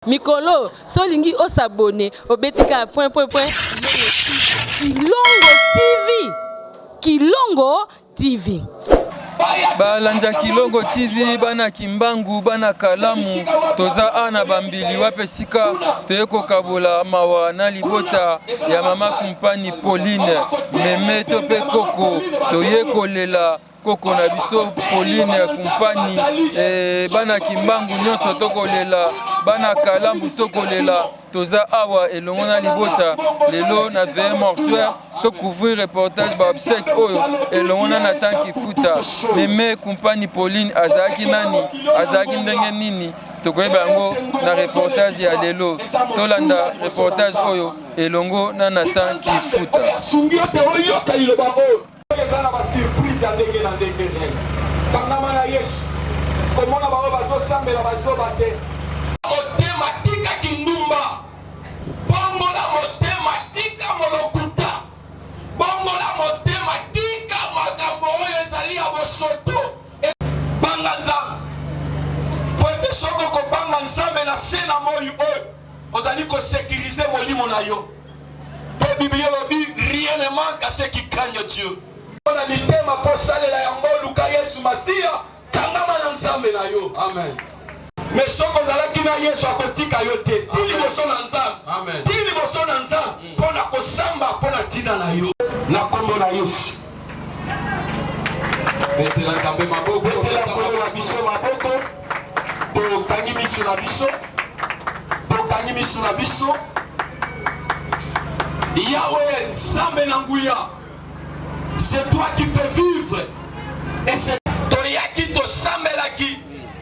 mikolo solingi osabone obetika point Kilongo TV. Kilongo TV. Balanja Kilongo TV bana Kimbangu bana Kalamu toza ana bambili wape sika toyeko kabola mawa na libota ya mama kumpani Pauline meme tope koko toyeko lela koko na biso Pauline kumpani bana Kimbangu nyonso tokolela bana Kalamu tokolela toza awa elongo na libota lelo na veille mortuaire to couvrir reportage ba obsèque oyo elongona na tanki futa meme kumpani Pauline azaki nani azaki ndenge nini tokoyeba yango na reportage ya lelo tolanda reportage oyo elongo na tanki futa soko ko banga nzambe na sena moyi oyo ozali ko sécuriser molimo na yo pe Bible lobi rien ne manque à ceux qui craignent Dieu ona litema po salela yango luka Yesu Masia kangama na nzambe na yo amen mais soko zalaki na Yesu akotika yo te tili boso na nzambe amen tili boso na nzambe pona ko samba pona tina na yo na kombo na Yesu betela nzambe maboko betela kombo na biso maboko tokangi miso na biso Yahweh nzambe na nguya c'est toi qui fais vivre et c'est toyaki tosambelaki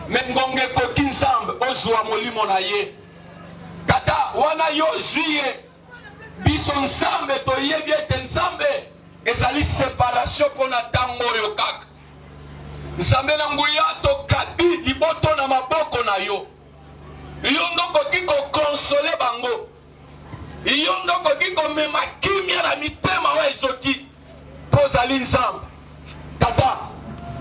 mengonge koki nzambe ozwa molimo na ye tata wana yo juye biso nzambe toyebi ete nzambe ezali séparation mpona ntango oyo kaka nzambe na nguya tokabi liboto na maboko na yo yo ndokoki kokonsole bango yo ndokoki komema kimia na mitema oyo ezoki mpo ozali nzambe tata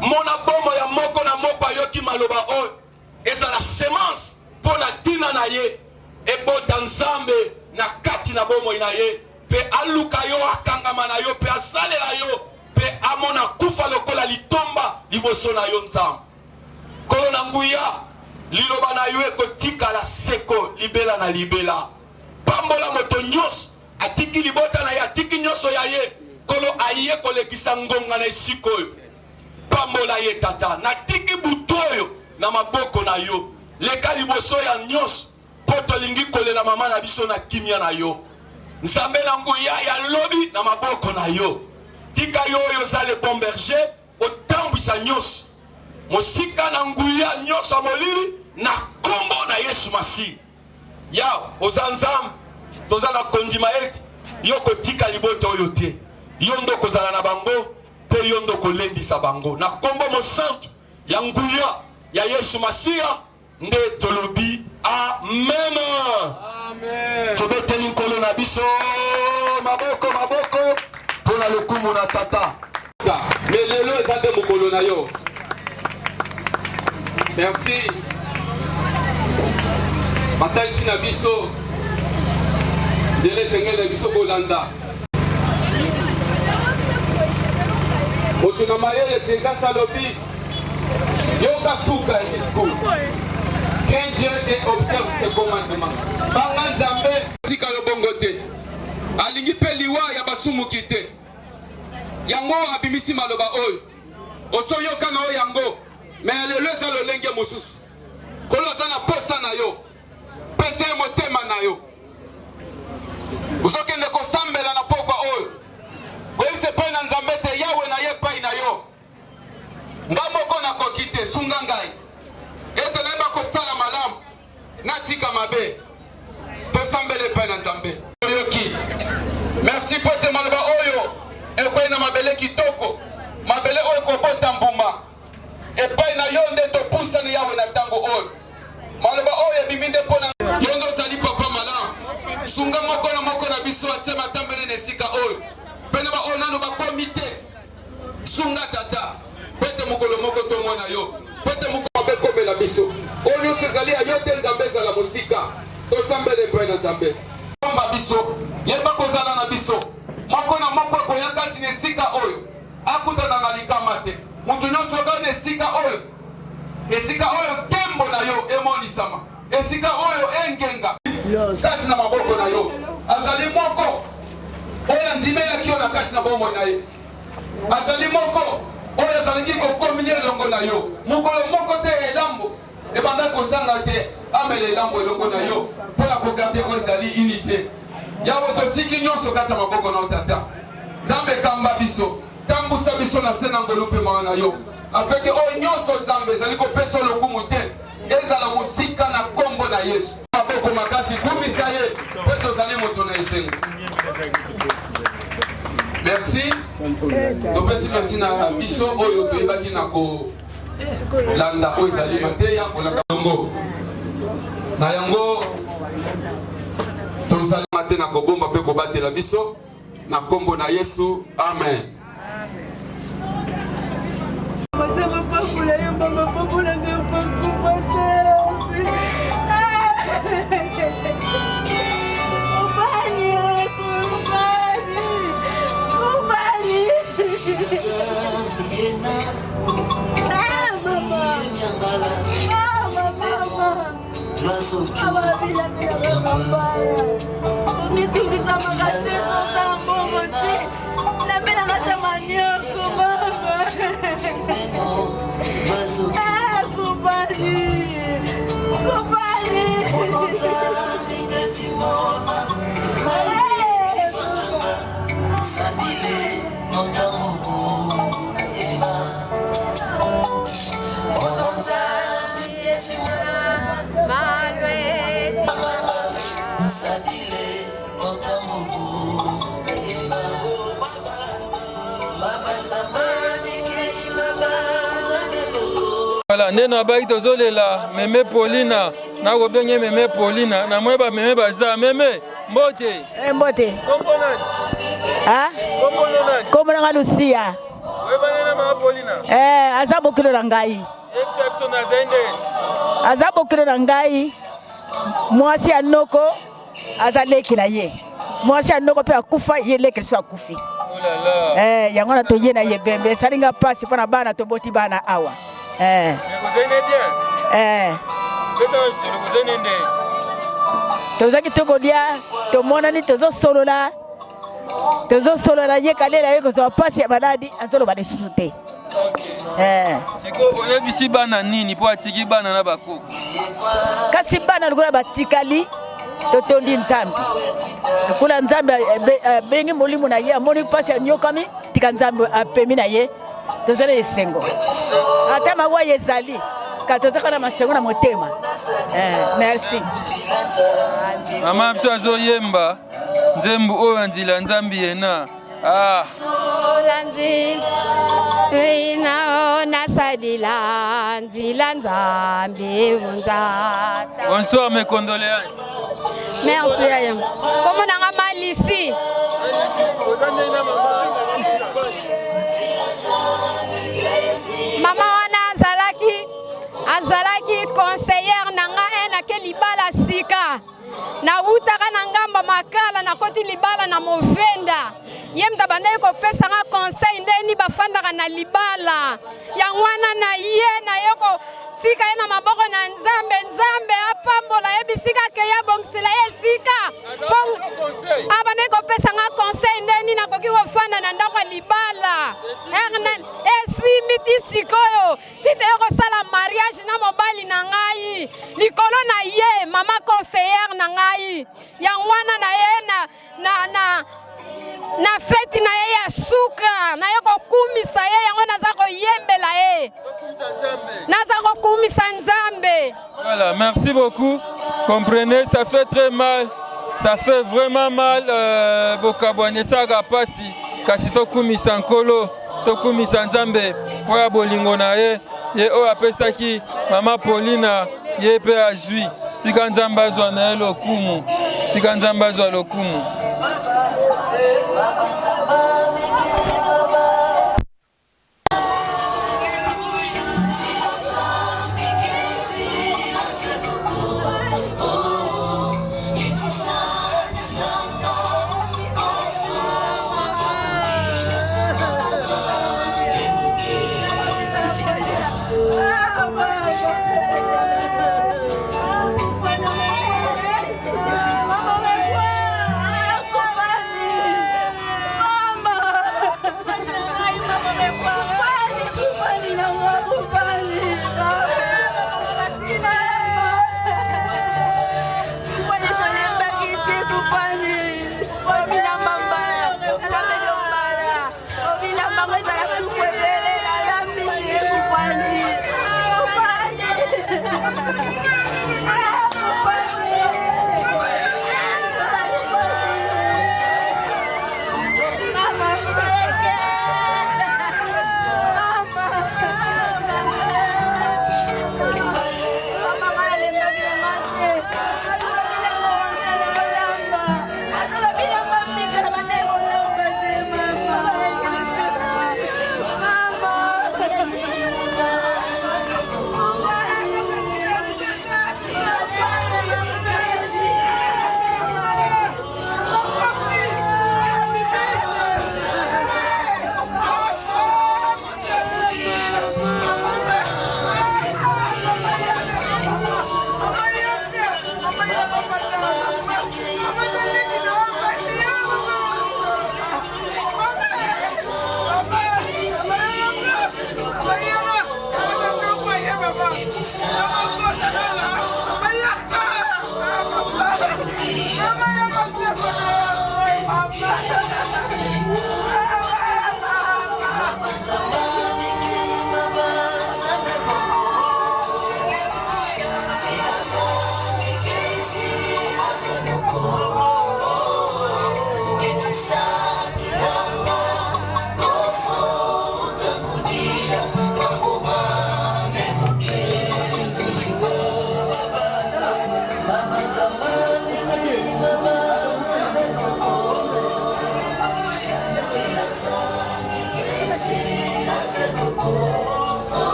mona bomo ya moko na moko ayoki maloba oyo ezala semence mpo na ntina na ye ebota nzambe na kati na bomoi na ye mpe aluka yo akangama na yo mpe asalela yo pe amona kufa lokola litomba liboso na yo nzambe kolo na nguya liloba na yo ekotikala seko libela na libela pambola moto nyonso atiki libota na ye atiki nyonso ya ye kolo aye kolekisa ngonga na esika oyo pambola ye tata natiki butu oyo na maboko na yo leka liboso ya nyonso mpo tolingi kolela mama na biso na kimia na yo nzambe na nguya ya lobi na maboko na yo tika yo oyo oza le bon berger otambwisa nyonso mosika na nguya nyonso molili na kombo na Yesu Masi ya oza nzambe toza na kondima ete yo kotika liboto oyo te yo ndo kozala na bango mpe yo ndo kolendisa bango na kombo mosantu ya nguya ya Yesu Masia nde tolobi amen amen tobeteli nkolo na biso maboko pona lokumu na tata mais lelo eza nde mokolo na yo merci batalisi na biso ndele sengele na biso bolanda otuna mayele déjà salobi yoka suka discours que Dieu te observe ses commandements banga nzambe tika yo bongo te alingi pe liwa ya basumuki te yango abimisi maloba oyo osoyoka na oyo yango mais lelo eza lolenge mosusu kolo aza na posa na yo pesa ye motema na yo ozokende kosambela na pokwa oyo koyebisa epai na nzambe te yawe na ye epai na yo nga moko nakoki te sunga ngai ete nayeba kosala malamu natika mabe tosambela epai na nzambe yoki merci po ete maloba oyo ekwei na mabele kitoko mabele oyo kobota mbuma epai na yo nde topusani yawe na ntango oyo maloba oyo ebimi nde mpona yo nde ozali papa malamu sunga moko na moko na biso atie matambele na esika oyo pene ba oyo nano bakomi te sunga tata pete mokolo moko tomona yo pete mokolo bekomela biso oyo nyonso ezali ya yo te nzambe ezala mosika tosambele mpe na nzambe komba biso yeba kozala na biso moko na moko akoya kati na esika oyo akutana na likama te mutu nyonso okoya na esika oyo nkembo na yo emonisama esika oyo engenga kati na maboko na yo azali moko oyo andimelaki yo na kati na bomoi na ye azali moko oyo azalingi kokomini elongo na yo mokolo moko te elambo ebanda kosanga te amela elambo elongo na yo mpona kogarde oyo ezali unité yawo totiki nyonso kati ya maboko na yo tata nzambe kamba biso tambusa biso na se na ngolu mpe mawa na yo apeke oyo nyonso nzambe ezali kopesa lokumu te ezala mosika na kombo na yesu maboko makasi kumisa ye mpe tozali moto na esengo merci topesi merci na biso oyo toyebaki na kolanda oyo ezali mateya kolanda yango na yango tozali mate na kobomba mpe kobatela biso na kombo na yesu amen. Voilà, nena bai tozolela meme Paulina na kobenge meme Paulina na mweba meme baza meme mbote mbote komponani komponanga Lucia webana na Paulina aza bokilo na ngai exception na zende aza bokilo na ngai mwasi ya noko aza leki na ye mwasi ya noko pe akufa ye leki so akufi yango na toye na ye bembe salinga pasi pona bana toboti bana awa vous aimez bien vous aimez bien tozaki tokolia tomonani tozosolola ye kalela ye kozwa pasi ya baladi azoloba lisusu te siko oyebisi bana nini mpo atiki bana na bakoko kasi bana lokola batikali totondi nzambe lokola nzambe abengi molimo na ye amoni pasi anyokami tika nzambe apemi na ye tozala esengo ata mawa ezali ka tozaka na masengo na motema merci mama biso azoyemba nzembo oyo nzila nzambi yena bonsoir mes condoléances. Merci. Comment on a mal ici? Maman wana azalaki conseillère nanga ena ke libala sika na utaka na ngamba makala na koti libala na movenda yemda bandai ko pesa nga conseil ndeni bafandaka na libala ya ngwana na ye na yoko sika ena maboko na nzambe apambola yebisika ke ya bongsela ye sika abandai ko pesa nga conseil ndeni na koki kofanda na ndako libala esimiti sikoyo tite yoko sala mariage na mobali na ngai likolo na ye mama conseillère na ngai ya ngwana na ye na feti na ye ya suka na ye kokumisa ye yango naza koyembela ye naza kokumisa nzambe. Voilà, merci beaucoup. Comprenez, ça fait très mal, ça fait vraiment mal bokabwane saga pasi kasi tokumisa nkolo tokumisa nzambe oya bolingo na ye oyo apesaki mama Paulina ye pe azwi tika nzambe azwa na ye lokumu tika nzambe azwa lokumu.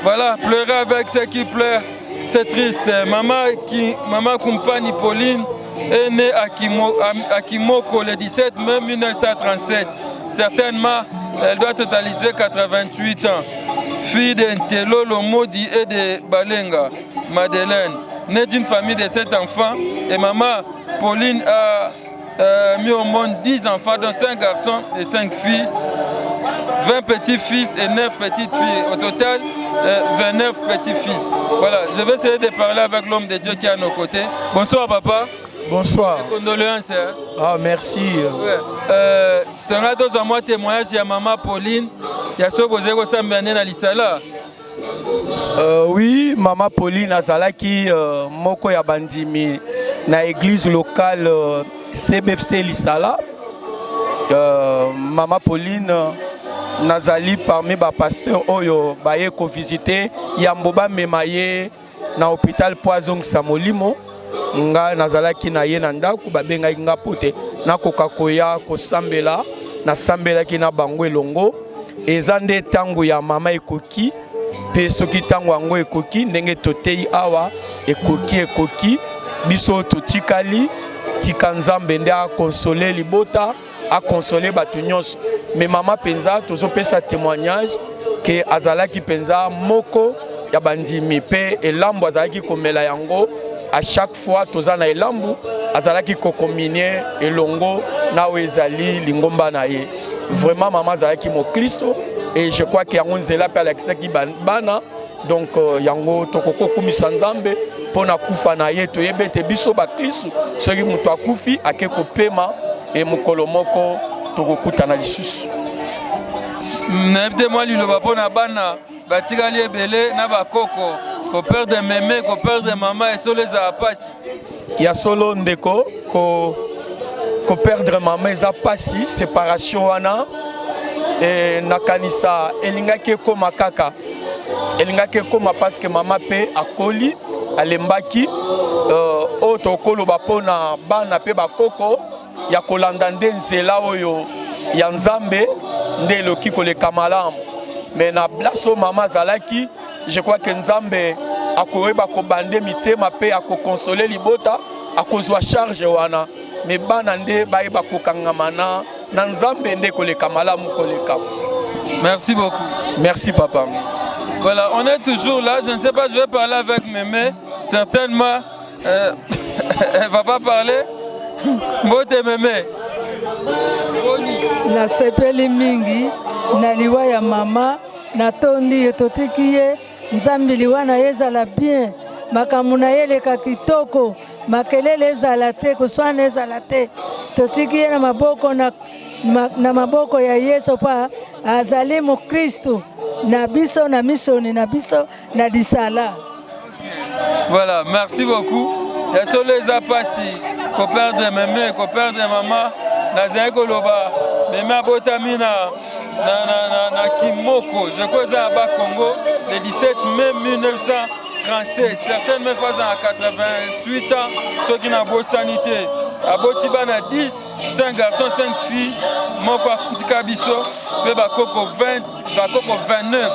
Voilà, pleurer avec ceux qui pleurent, c'est triste. Maman Kumpani Pauline est née à Kimoko le 17 mai 1937. Certainement, elle doit totaliser 88 ans. Fille d'Entelo Lomodi et de Balenga, Madeleine, née d'une famille de 7 enfants. Et maman Pauline a mis au monde 10 enfants, dont 5 garçons et 5 filles. 20 petits-fils et 9 petites filles. Au total, 29 petits-fils. Voilà, je vais essayer de parler avec l'homme de Dieu qui est à nos côtés. Bonsoir papa. Bonsoir. Condoléances. Hein? Ah, merci. Tu as deux mois témoignage à maman Pauline. Il y a ce que vous avez à l'Isala. Oui, maman Pauline azalaki moko ya bandimi na église locale CBFC l'Isala. Maman Pauline nazali parmi ba pasteur oyo baye ko visiter Yamboba memaye na hôpital Poison Samolimo nga nazalaki na ye na ndako babenga nga pote nakoka koya kosambela na sambelaki na bango elongo eza nde tango ya mama ekoki pe soki tango yango ekoki ndenge totei awa ekoki biso totikali tika nzambe nde akonsole libota akonsole bato nyonso mais mama penza tozopesa témoignage ke azalaki penza moko ya bandimi pe elambo azalaki komela yango à chaque fois toza na elambu azalaki kokominie elongo nawe ezali lingomba na ye vraiment maman azalaki mo Kristo et je crois que yango nzela pe alakisaki bana donc yango tokokumisa nzambe pona kufa na ye toyebe te biso ba Kristo soki mutu akufi ake kopema et mokolo moko tokokutana lisusu nayebite mwa liloba mpona bana batikali ebele na bakoko ko perdre meme ko perdre mama esolo ezala pasi ya solo ndeko ko perdre mama eza pasi séparation wana e nakanisa elingaki ekoma kaka elingaki ekoma parce que mama pe akoli alembaki oyo tokoloba mpona bana pe bakoko ya kolanda nde nzela oyo ya nzambe nde eloki koleka malamu mais na place mama azalaki je crois que nzambe akoyeba kobande mitema pe akokonsole libota akozwa charge wana mais bana nde bayeba kokangama na nzambe nde koleka malamu koleka. Merci beaucoup. Merci papa. Voilà, on est toujours là. Je ne sais pas, je vais parler avec Mémé. Certainement, elle ne va pas parler. Mbote Mémé. Nasepeli mingi na liwa ya mama natondi ye totiki ye nzambi liwa na ye ezala bien makambo na ye eleka kitoko makelele ezala te koswana ezala te totiki ye na maboko ya Yesu pa azali mukristu na biso na misoni na biso na disala. Voilà, merci beaucoup. Ya solo eza pasi ko perdre Mémé, ko perdre maman. Nazali koloba Mémé abotami na Kimoko, je crois à Bas Congo, le 17 mai 1937. Certaines me font à 88 ans, ceux qui n'ont pas sanité. Aboti bana 10, 5 garçons, 5 filles, moko akutika biso, pe bakoko 20, bakoko 29.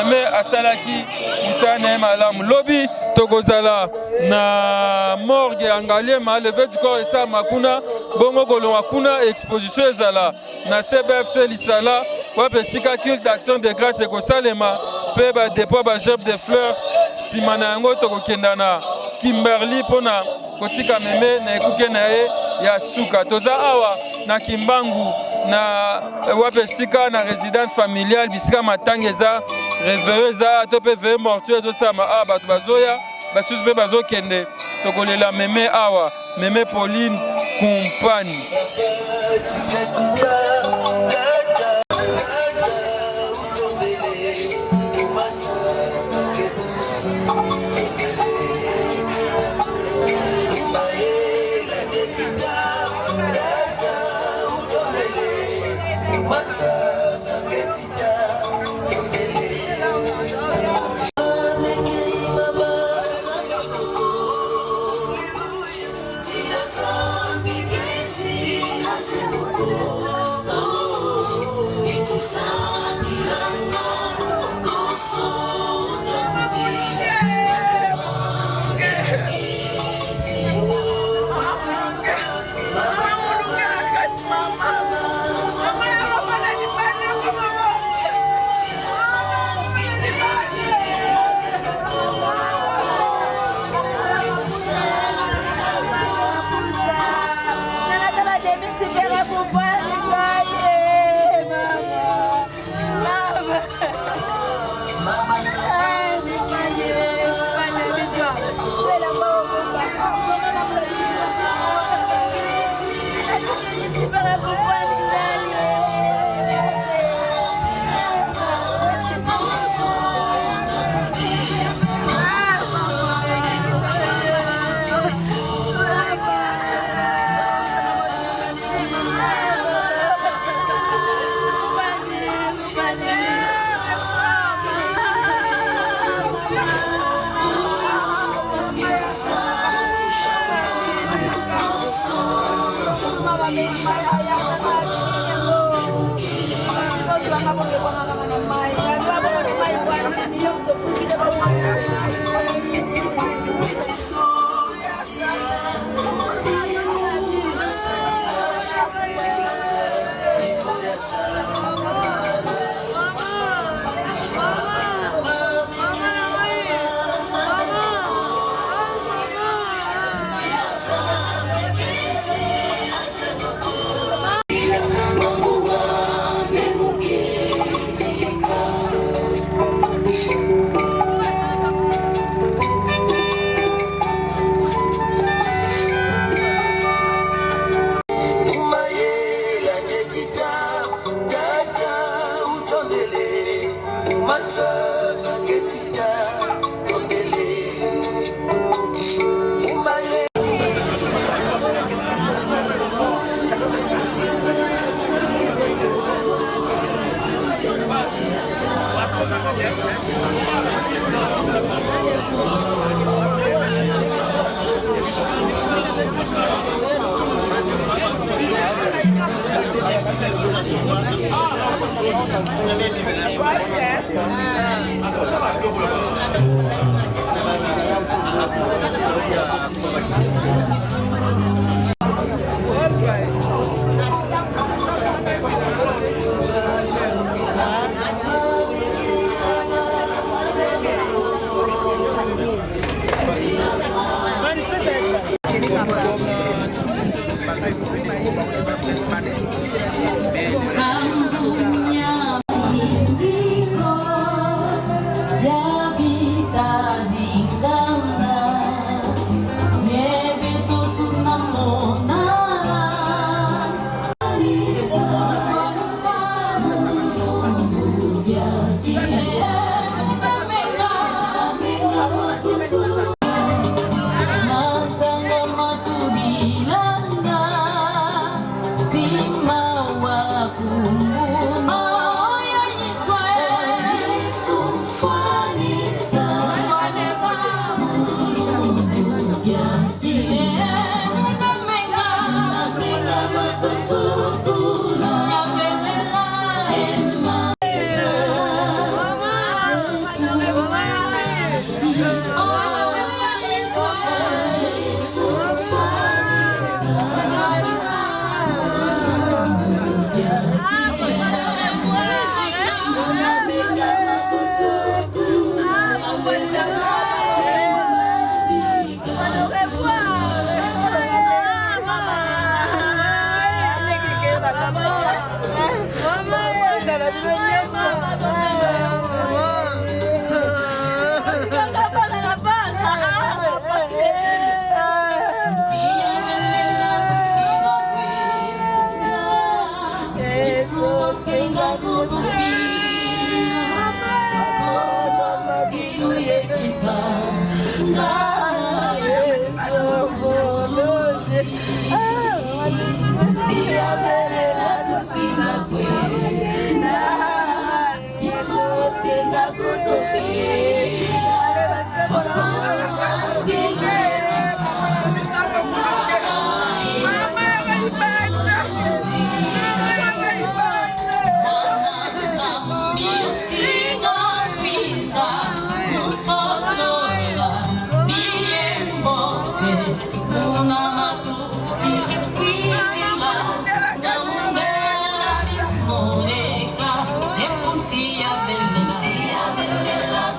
Mémé asalaki musana malamu. Lobi tokozala na morgue Angaliema, levé du corps esa makuna. Bongo kolonga kuna exposition ezala na CBFC lisala wape sika culte d'action de grâce ekosalema pe ba dépôt ba gerbe de fleurs simana yango tokokenda na Kimberley pona kotika Mémé na ekuke na ye ya suka toza awa na Kimbangu na wape sika na résidence familiale bisika matanga eza réveillé eza to pe veille mortuaire ezosama a bato bazoya basusu pe bazokende tokolela Mémé awa Mémé Pauline Compagnie. Tia bella,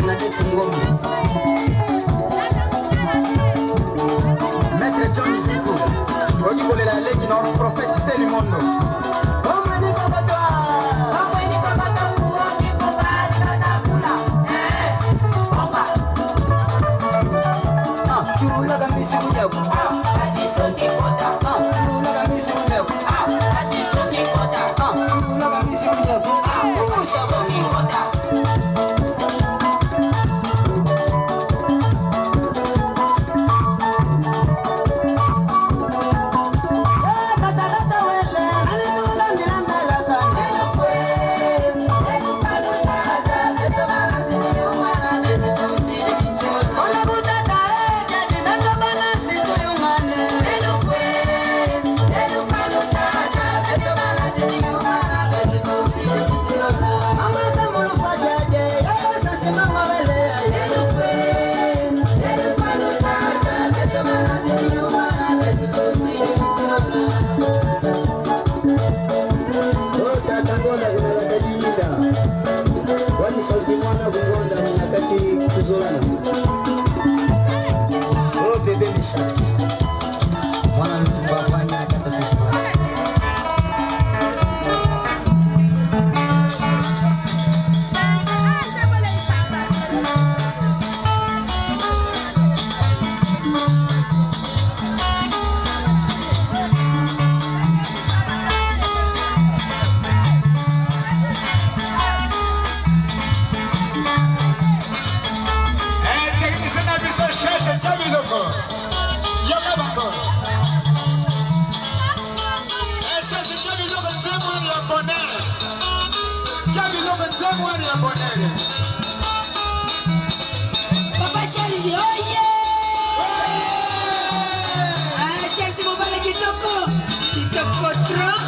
Bernadette Ngombe. Maître John Zico. Oggi con la legge non profeti del mondo. Papa Charlie, oye! Ah, Chelsea, mon balai kitoko trop.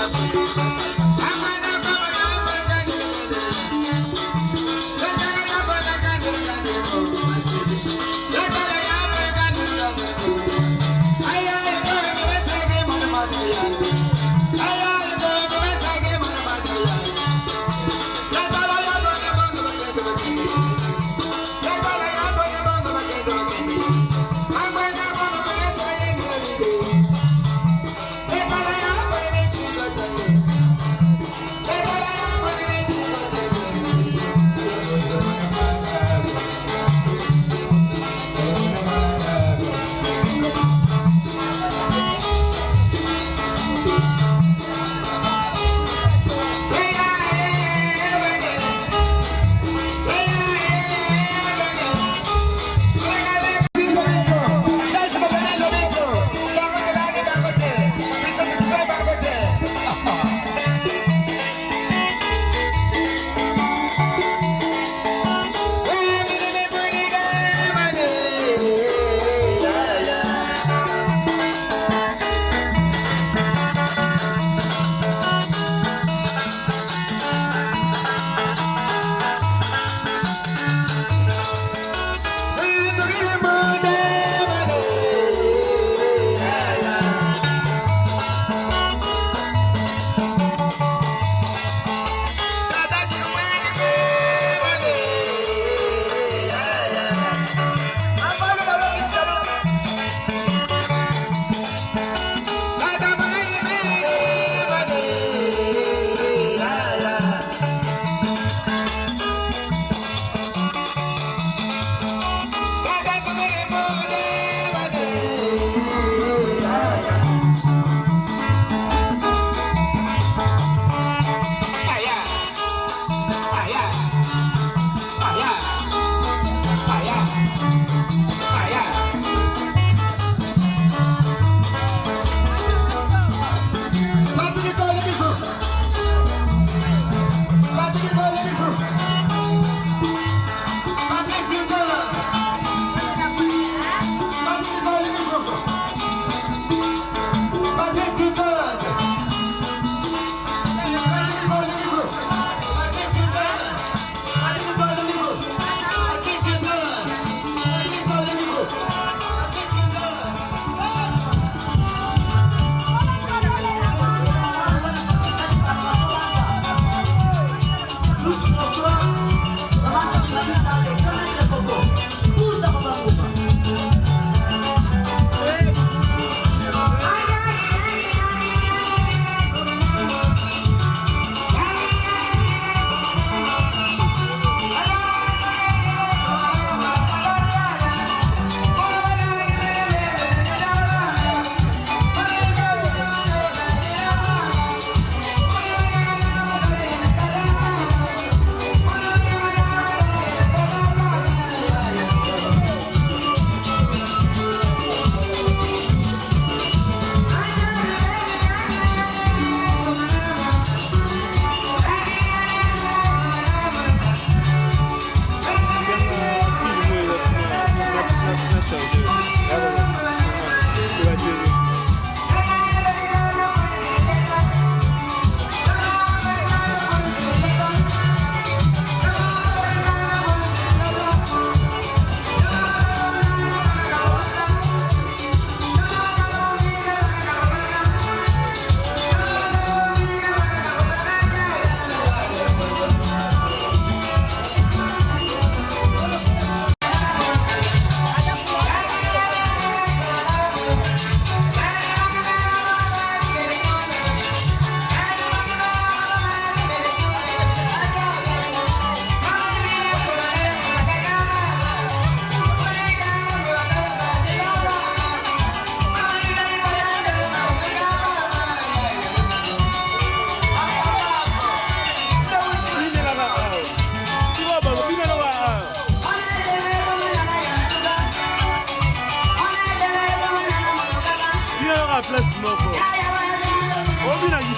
Let's go.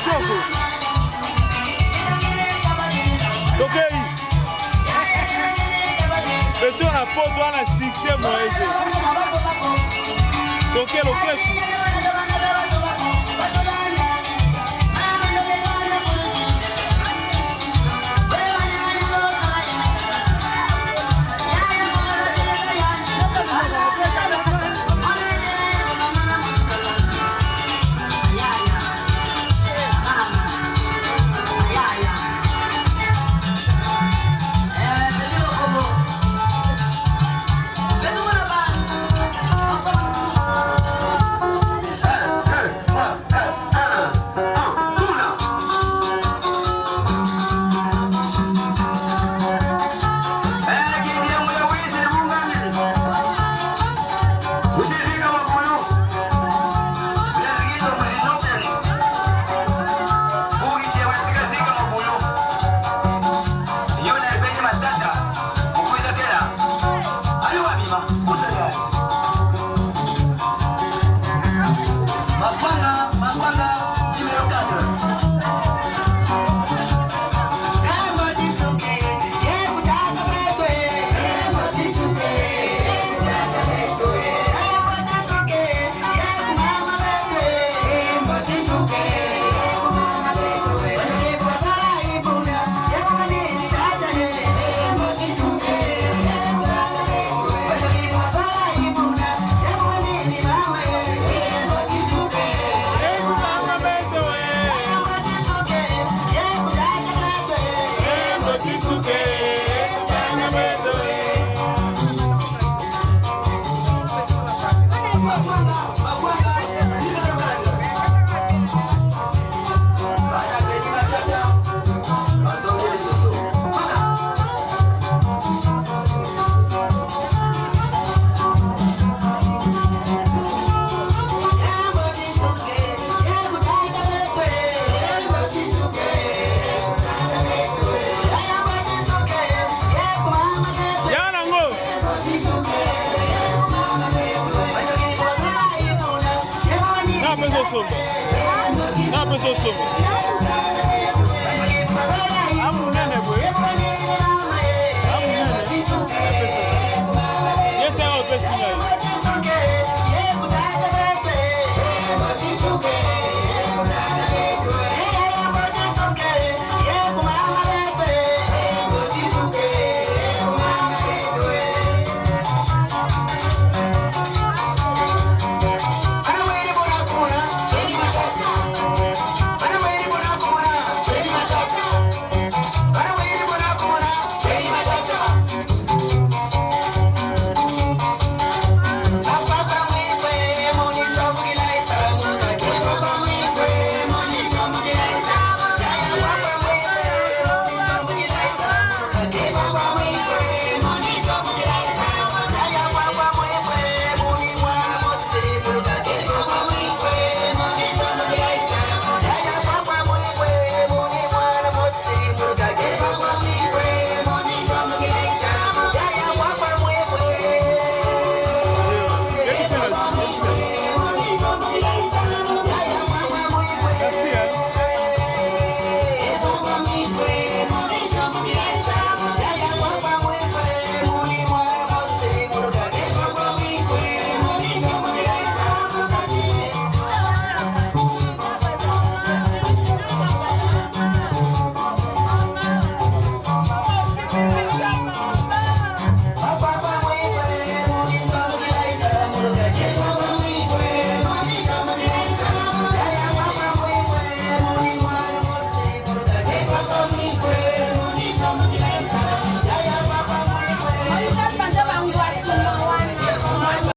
kitoko. Tokei. Beto na poto wana succès moyeje. Toke lokeku.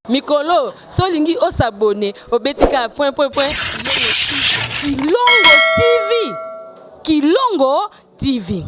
Mikolo, solingi osabone, obetika point. Kilongo TV. Kilongo TV.